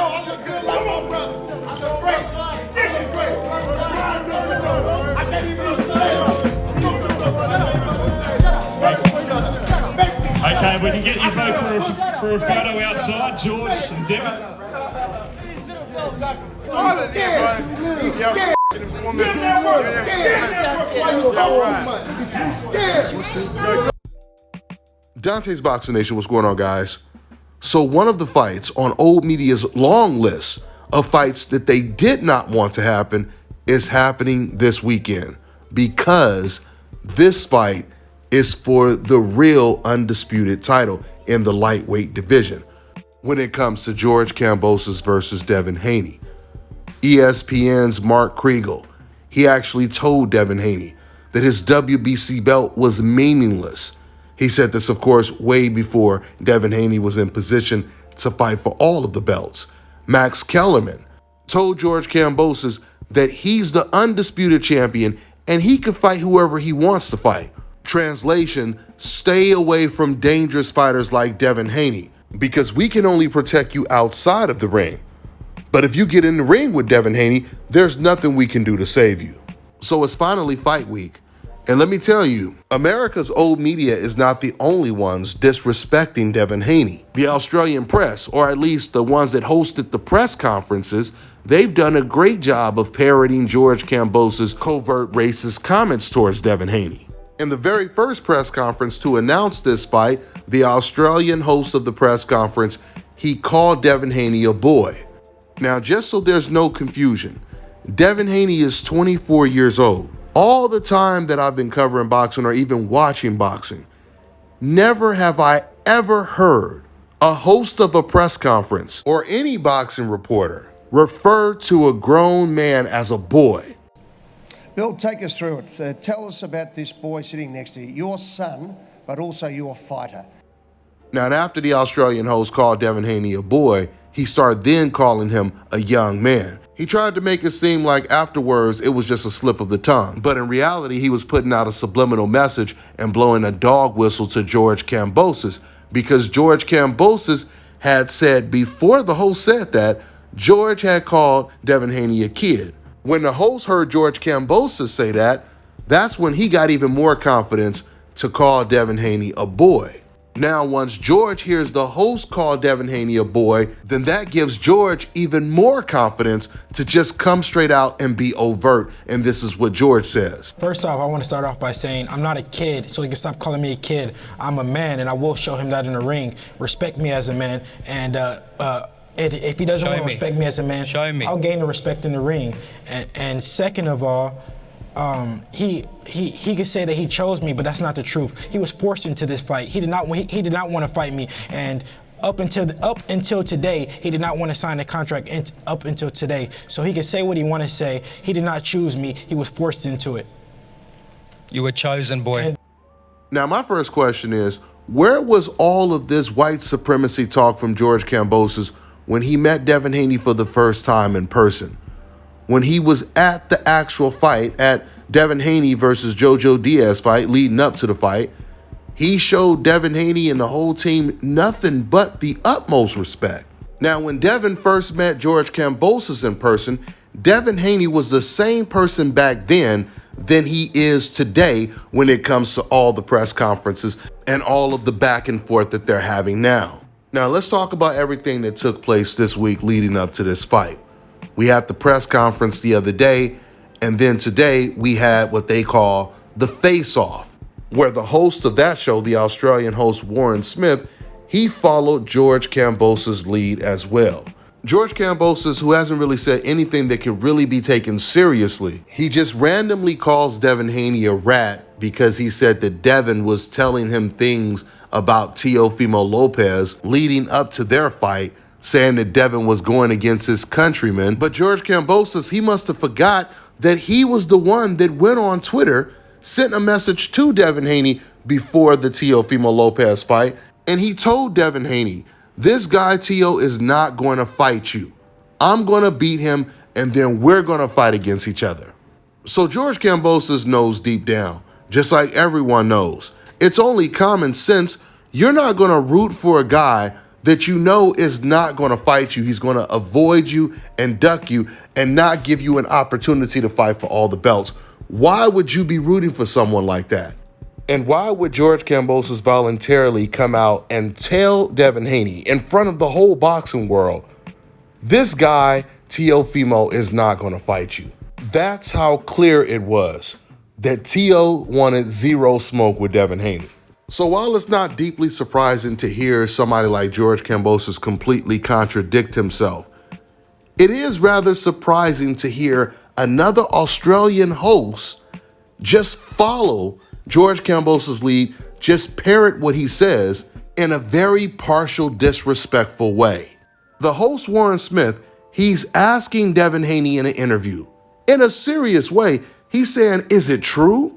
I look good like my brother. I look great. This is great. I can't even say Okay, we can get you both for a photo outside, George and Devin. Dante's Boxing Nation, what's going on, guys? So one of the fights on Old Media's long list of fights that they did not want to happen is happening this weekend, because this fight is for the real undisputed title in the lightweight division when it comes to George Kambosos versus Devin Haney. ESPN's Mark Kriegel, he actually told Devin Haney that his WBC belt was meaningless. He said this, of course, way before Devin Haney was in position to fight for all of the belts. Max Kellerman told George Kambosos that he's the undisputed champion and he can fight whoever he wants to fight. Translation, stay away from dangerous fighters like Devin Haney, because we can only protect you outside of the ring. But if you get in the ring with Devin Haney, there's nothing we can do to save you. So it's finally fight week. And let me tell you, America's old media is not the only ones disrespecting Devin Haney. The Australian press, or at least the ones that hosted the press conferences, they've done a great job of parroting George Kambosos' covert racist comments towards Devin Haney. In the very first press conference to announce this fight, the Australian host of the press conference, he called Devin Haney a boy. Now, just so there's no confusion, Devin Haney is 24 years old. All the time that I've been covering boxing or even watching boxing, never have I ever heard a host of a press conference or any boxing reporter refer to a grown man as a boy. Bill, take us through it. Tell us about this boy sitting next to you, your son, but also your fighter. Now, after the Australian host called Devin Haney a boy, he started then calling him a young man. He tried to make it seem like afterwards it was just a slip of the tongue, but in reality he was putting out a subliminal message and blowing a dog whistle to George Kambosos, because George Kambosos had said before the host said that, George had called Devin Haney a kid. When the host heard George Kambosos say that, that's when he got even more confidence to call Devin Haney a boy. Now, once George hears the host call Devin Haney a boy, then that gives George even more confidence to just come straight out and be overt, and this is what George says. First off, I want to start off by saying I'm not a kid, so he can stop calling me a kid. I'm a man, and I will show him that in the ring. Respect me as a man, and if he doesn't want to respect me as a man, I'll gain the respect in the ring. And second of all, he could say that he chose me, but that's not the truth. He was forced into this fight. He did not want to fight me, and up until today, he did not want to sign a contract up until today. So he could say what he want to say. He did not choose me. He was forced into it. You were chosen, boy. Now, my first question is, where was all of this white supremacy talk from George Kambosos when he met Devin Haney for the first time in person? When he was at the actual fight, at Devin Haney versus Jojo Diaz fight, leading up to the fight, he showed Devin Haney and the whole team nothing but the utmost respect. Now, when Devin first met George Kambosos in person, Devin Haney was the same person back then than he is today when it comes to all the press conferences and all of the back and forth that they're having now. Now, let's talk about everything that took place this week leading up to this fight. We had the press conference the other day, and then today we had what they call the face-off, where the host of that show, the Australian host Warren Smith, he followed George Kambosos' lead as well. George Kambosos, who hasn't really said anything that could really be taken seriously, he just randomly calls Devin Haney a rat because he said that Devin was telling him things about Teofimo Lopez leading up to their fight, saying that Devin was going against his countrymen. But George Kambosos, he must have forgot that he was the one that went on Twitter, sent a message to Devin Haney before the Teofimo Lopez fight, and he told Devin Haney, this guy Teo is not going to fight you. I'm going to beat him, and then we're going to fight against each other. So George Kambosos knows deep down, just like everyone knows, it's only common sense, you're not going to root for a guy that you know is not going to fight you. He's going to avoid you and duck you and not give you an opportunity to fight for all the belts. Why would you be rooting for someone like that? And why would George Kambosos voluntarily come out and tell Devin Haney in front of the whole boxing world, this guy, Teofimo, is not going to fight you? That's how clear it was that Teo wanted zero smoke with Devin Haney. So while it's not deeply surprising to hear somebody like George Kambosos completely contradict himself, it is rather surprising to hear another Australian host just follow George Kambosos' lead, just parrot what he says in a very partial, disrespectful way. The host, Warren Smith, he's asking Devin Haney in an interview, in a serious way, he's saying, is it true?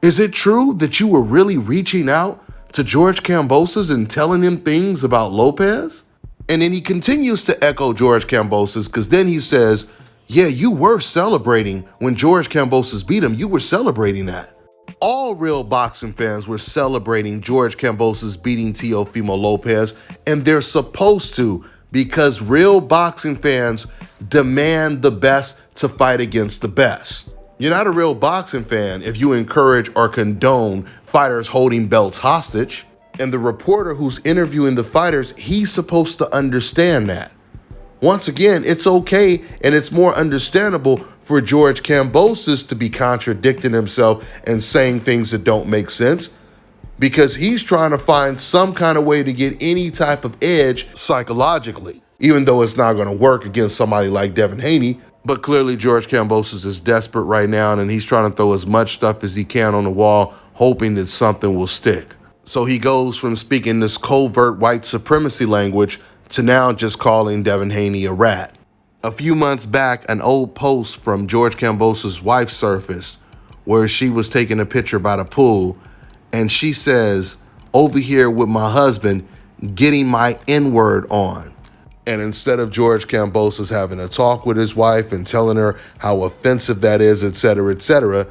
Is it true that you were really reaching out to George Kambosos and telling him things about Lopez? And then he continues to echo George Kambosos, because then he says, yeah, you were celebrating when George Kambosos beat him. You were celebrating that. All real boxing fans were celebrating George Kambosos beating Teofimo Lopez, and they're supposed to, because real boxing fans demand the best to fight against the best. You're not a real boxing fan if you encourage or condone fighters holding belts hostage. And the reporter who's interviewing the fighters, he's supposed to understand that. Once again, it's okay and it's more understandable for George Kambosos to be contradicting himself and saying things that don't make sense, because he's trying to find some kind of way to get any type of edge psychologically, even though it's not going to work against somebody like Devin Haney. But clearly George Kambosos is desperate right now, and he's trying to throw as much stuff as he can on the wall, hoping that something will stick. So he goes from speaking this covert white supremacy language to now just calling Devin Haney a rat. A few months back, an old post from George Kambosos' wife surfaced where she was taking a picture by the pool, and she says, over here with my husband, getting my N-word on. And instead of George Kambosos having a talk with his wife and telling her how offensive that is, etc.,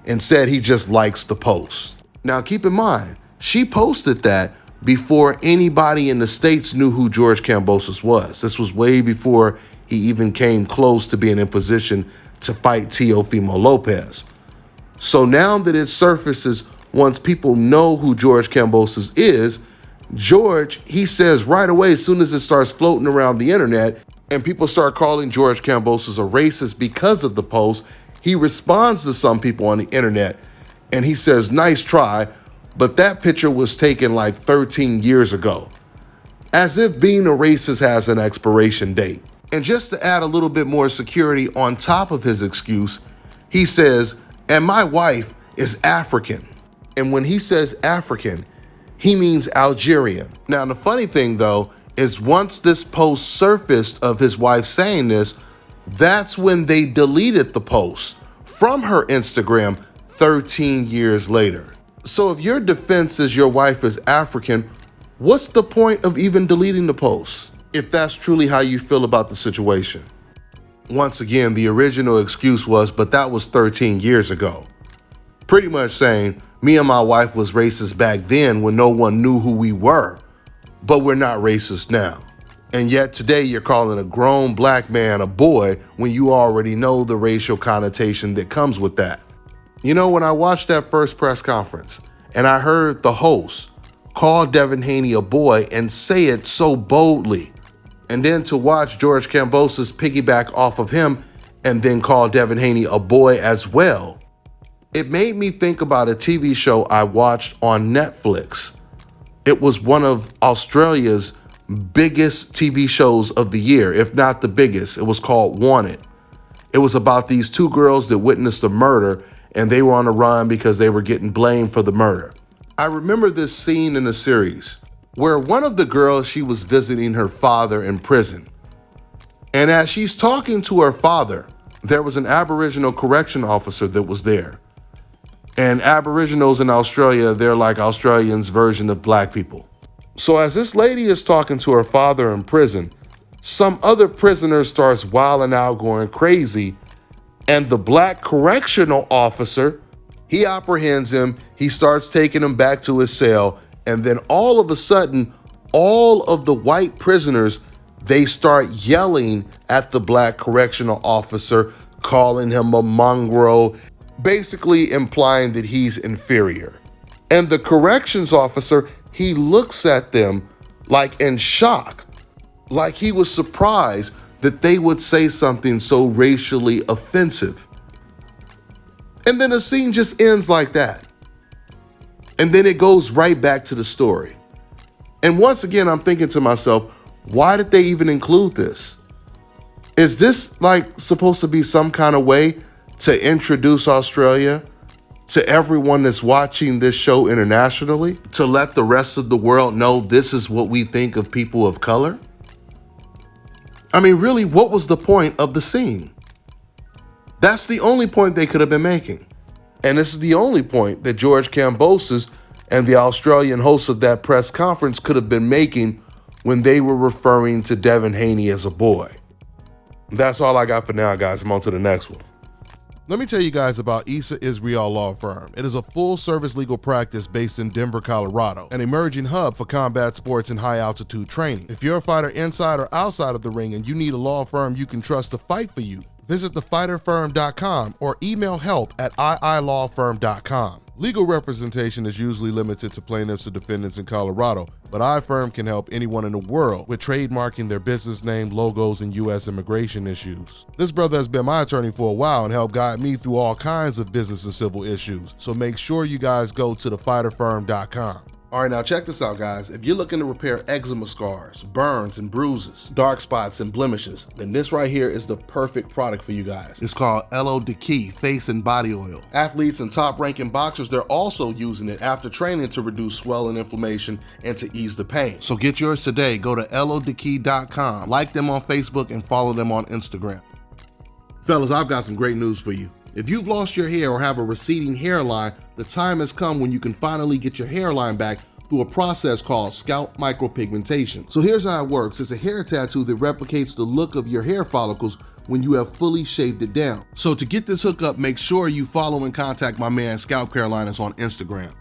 instead he just likes the post. Now keep in mind, she posted that before anybody in the States knew who George Kambosos was. This was way before he even came close to being in position to fight Teofimo Lopez. So now that it surfaces, once people know who George Kambosos is, George, he says right away, as soon as it starts floating around the internet and people start calling George Kambosos a racist because of the post, he responds to some people on the internet and he says, nice try, but that picture was taken like 13 years ago. As if being a racist has an expiration date. And just to add a little bit more security on top of his excuse, he says, and my wife is African. And when he says African, he means Algerian. Now, the funny thing, though, is once this post surfaced of his wife saying this, that's when they deleted the post from her Instagram 13 years later. So if your defense is your wife is African, what's the point of even deleting the post, if that's truly how you feel about the situation? Once again, the original excuse was, but that was 13 years ago. Pretty much saying, me and my wife was racist back then when no one knew who we were, but we're not racist now. And yet today you're calling a grown black man a boy when you already know the racial connotation that comes with that. You know, when I watched that first press conference and I heard the host call Devin Haney a boy and say it so boldly, and then to watch George Kambosos piggyback off of him and then call Devin Haney a boy as well, it made me think about a TV show I watched on Netflix. It was one of Australia's biggest TV shows of the year, if not the biggest. It was called Wanted. It was about these two girls that witnessed a murder, and they were on the run because they were getting blamed for the murder. I remember this scene in the series where one of the girls, she was visiting her father in prison. And as she's talking to her father, there was an Aboriginal correction officer that was there. And Aboriginals in Australia, they're like Australians' version of black people. So as this lady is talking to her father in prison, some other prisoner starts wilding out, going crazy, and the black correctional officer, he apprehends him, he starts taking him back to his cell, and then all of a sudden, all of the white prisoners, they start yelling at the black correctional officer, calling him a mongrel, basically implying that he's inferior. And the corrections officer, he looks at them like in shock, like he was surprised that they would say something so racially offensive. And then the scene just ends like that. And then it goes right back to the story. And once again, I'm thinking to myself, why did they even include this? Is this like supposed to be some kind of way to introduce Australia to everyone that's watching this show internationally? To let the rest of the world know this is what we think of people of color? I mean, really, what was the point of the scene? That's the only point they could have been making. And this is the only point that George Kambosos and the Australian host of that press conference could have been making when they were referring to Devin Haney as a boy. That's all I got for now, guys. I'm on to the next one. Let me tell you guys about Issa Israel Law Firm. It is a full-service legal practice based in Denver, Colorado, an emerging hub for combat sports and high-altitude training. If you're a fighter inside or outside of the ring and you need a law firm you can trust to fight for you, visit thefighterfirm.com or email help@iilawfirm.com. Legal representation is usually limited to plaintiffs or defendants in Colorado, but iFirm can help anyone in the world with trademarking their business name, logos, and U.S. immigration issues. This brother has been my attorney for a while and helped guide me through all kinds of business and civil issues, so make sure you guys go to thefighterfirm.com. All right, now check this out, guys. If you're looking to repair eczema scars, burns and bruises, dark spots and blemishes, then this right here is the perfect product for you guys. It's called Elo Deki Face and Body Oil. Athletes and top-ranking boxers, they're also using it after training to reduce swelling, inflammation, and to ease the pain. So get yours today. Go to elodeki.com, like them on Facebook, and follow them on Instagram. Fellas, I've got some great news for you. If you've lost your hair or have a receding hairline, the time has come when you can finally get your hairline back through a process called scalp micropigmentation. So here's how it works. It's a hair tattoo that replicates the look of your hair follicles when you have fully shaved it down. So to get this hookup, make sure you follow and contact my man Scalp Carolinas on Instagram.